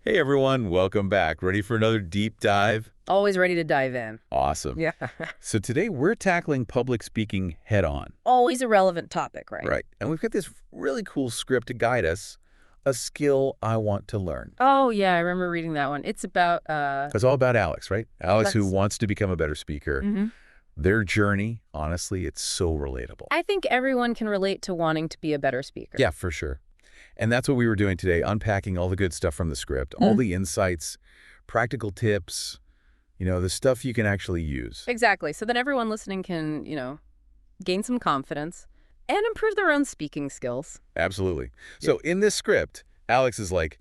Hey everyone, welcome back. Ready for another deep dive? Always ready to dive in. Awesome. Yeah. So today we're tackling public speaking head on, Always a relevant topic, right? right? And we've got this really cool script to guide us, a skill I want to learn. Oh, yeah, I remember reading that one. It's about, It's all about Alex, right? Alex who that's, wants to become a better speaker. hmm Their journey, honestly, it's so relatable. I think everyone can relate to wanting to be a better speaker. Yeah, for sure. And that's what we were doing today, unpacking all the good stuff from the script, all the insights, practical tips, the stuff you can actually use. Exactly. So that everyone listening can, gain some confidence and improve their own speaking skills. Absolutely. So in this script, Alex is like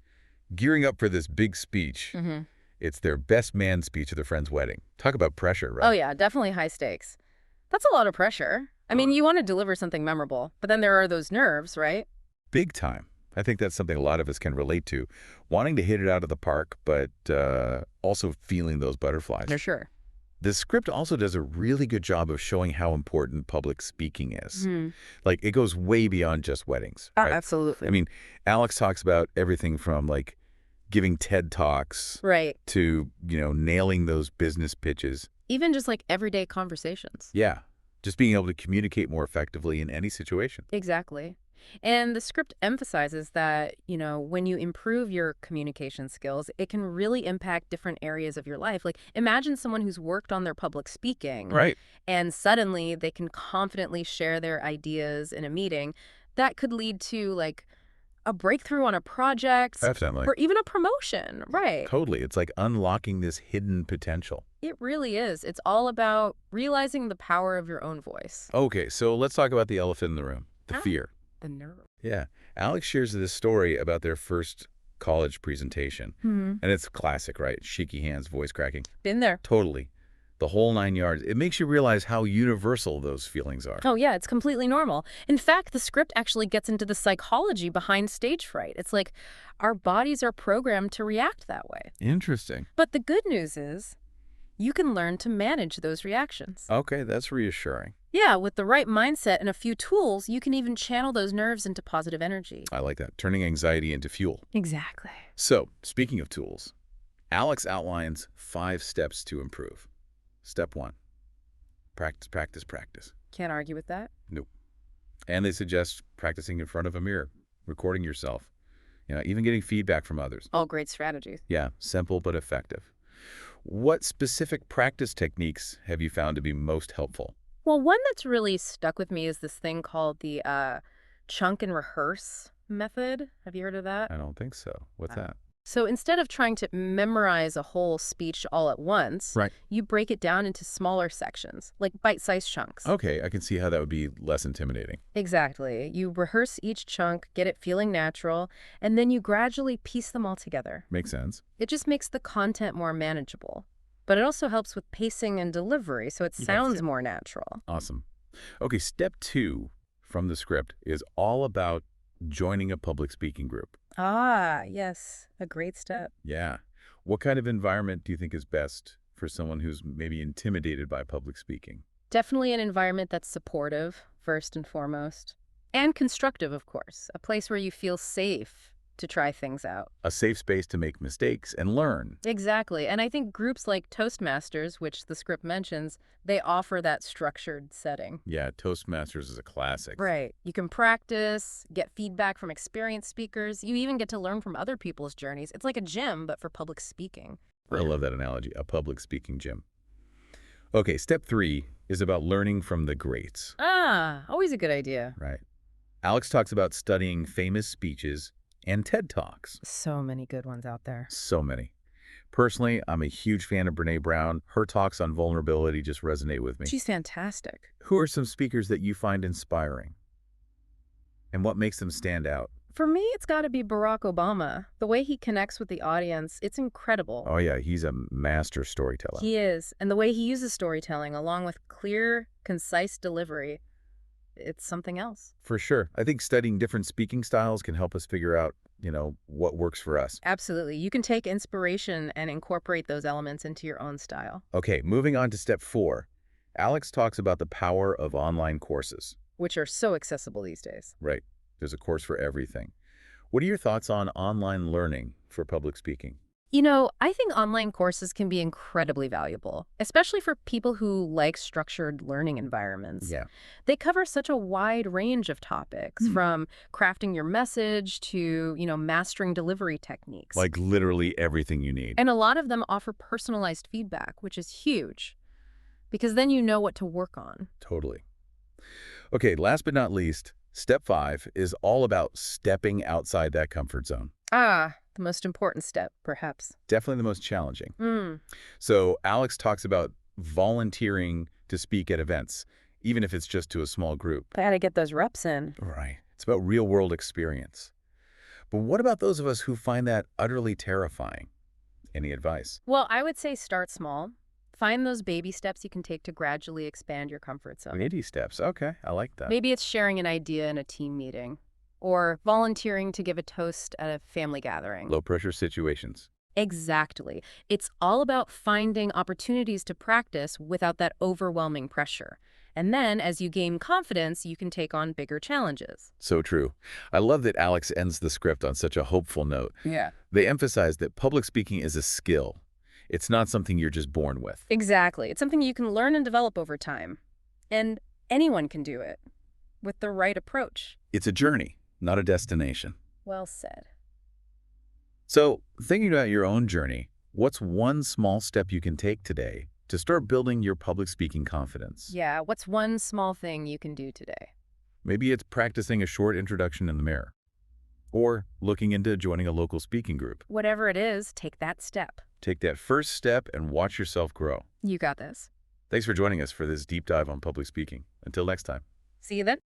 gearing up for this big speech. hmm It's their best man speech at their friend's wedding. Talk about pressure, right? Oh, yeah, definitely high stakes. That's a lot of pressure. I mean, you want to deliver something memorable, but then there are those nerves, right? Big time. I think that's something a lot of us can relate to. Wanting to hit it out of the park, but also feeling those butterflies. For sure. The script also does a really good job of showing how important public speaking is. Like, it goes way beyond just weddings, right? Absolutely. I mean, Alex talks about everything from, like, giving TED Talks Right. to, nailing those business pitches. Even just like everyday conversations. Yeah, just being able to communicate more effectively in any situation. Exactly. And the script emphasizes that, when you improve your communication skills, it can really impact different areas of your life. Like, imagine someone who's worked on their public speaking Right. and suddenly they can confidently share their ideas in a meeting. That could lead to, like, a breakthrough on a project Definitely. or even a promotion. Right. Totally. It's like unlocking this hidden potential. It really is. It's all about realizing the power of your own voice. Okay, so let's talk about the elephant in the room, the Ah. fear. The nerve. Yeah. Alex shares this story about their first college presentation. And it's classic, right? Shaky hands, voice cracking. Been there. Totally. The whole 9 yards. It makes you realize how universal those feelings are. Oh, yeah, it's completely normal. In fact, the script actually gets into the psychology behind stage fright. It's like our bodies are programmed to react that way. Interesting. But the good news is you can learn to manage those reactions. Okay, that's reassuring. Yeah, with the right mindset and a few tools, you can even channel those nerves into positive energy. I like that. Turning anxiety into fuel. Exactly. So, speaking of tools, Alex outlines 5 steps to improve. Step 1, practice, practice, practice. Can't argue with that. Nope. And they suggest practicing in front of a mirror, recording yourself, even getting feedback from others. All great strategies. Yeah, simple but effective. What specific practice techniques have you found to be most helpful? Well, one that's really stuck with me is this thing called the chunk and rehearse method. Have you heard of that? I don't think so. What's Uh, that? So instead of trying to memorize a whole speech all at once, Right. you break it down into smaller sections, like bite-sized chunks. Okay, I can see how that would be less intimidating. Exactly. You rehearse each chunk, get it feeling natural, and then you gradually piece them all together. Makes sense. It just makes the content more manageable. But it also helps with pacing and delivery, so it sounds more natural. Awesome. Okay, step 2 from the script is all about joining a public speaking group. Ah, yes. A great step. Yeah. What kind of environment do you think is best for someone who's maybe intimidated by public speaking? Definitely an environment that's supportive, first and foremost. And constructive, of course. A place where you feel safe to try things out. A safe space to make mistakes and learn. Exactly. And I think groups like Toastmasters, which the script mentions, they offer that structured setting. Yeah, Toastmasters is a classic. Right. You can practice, get feedback from experienced speakers. You even get to learn from other people's journeys. It's like a gym, but for public speaking. I love that analogy, a public speaking gym. Okay, step 3 is about learning from the greats, Ah, always a good idea. right? Alex talks about studying famous speeches and TED Talks. So many good ones out there. So many. Personally, I'm a huge fan of Brene Brown. Her talks on vulnerability just resonate with me. She's fantastic. Who are some speakers that you find inspiring? And what makes them stand out? For me, it's got to be Barack Obama. The way he connects with the audience, it's incredible. Oh yeah, he's a master storyteller. He is. And the way he uses storytelling, along with clear, concise delivery, it's something else. For sure. I think studying different speaking styles can help us figure out, what works for us. Absolutely. You can take inspiration and incorporate those elements into your own style, Okay, moving on to step 4. Alex talks about the power of online courses. which are so accessible these days. Right. There's a course for everything. What are your thoughts on online learning for public speaking? I think online courses can be incredibly valuable, especially for people who like structured learning environments. Yeah. They cover such a wide range of topics, Hmm. from crafting your message to, mastering delivery techniques. Like literally everything you need. And a lot of them offer personalized feedback, which is huge, because then you know what to work on. Totally. Okay, last but not least, step 5 is all about stepping outside that comfort zone. The most important step, perhaps. Definitely the most challenging. Mm. So Alex talks about volunteering to speak at events, even if it's just to a small group. Gotta get those reps in. Right. It's about real-world experience. But what about those of us who find that utterly terrifying? Any advice? Well, I would say start small. Find those baby steps you can take to gradually expand your comfort zone. Baby steps. Okay, I like that. Maybe it's sharing an idea in a team meeting or volunteering to give a toast at a family gathering. Low-pressure situations. Exactly. It's all about finding opportunities to practice without that overwhelming pressure. And then, as you gain confidence, you can take on bigger challenges. So true. I love that Alex ends the script on such a hopeful note. Yeah. They emphasize that public speaking is a skill. It's not something you're just born with. Exactly. It's something you can learn and develop over time. And anyone can do it with the right approach. It's a journey, not a destination. Well said. So, thinking about your own journey, what's one small step you can take today to start building your public speaking confidence? Yeah, what's one small thing you can do today? Maybe it's practicing a short introduction in the mirror, or looking into joining a local speaking group. Whatever it is, take that step. Take that first step and watch yourself grow. You got this. Thanks for joining us for this deep dive on public speaking. Until next time. See you then.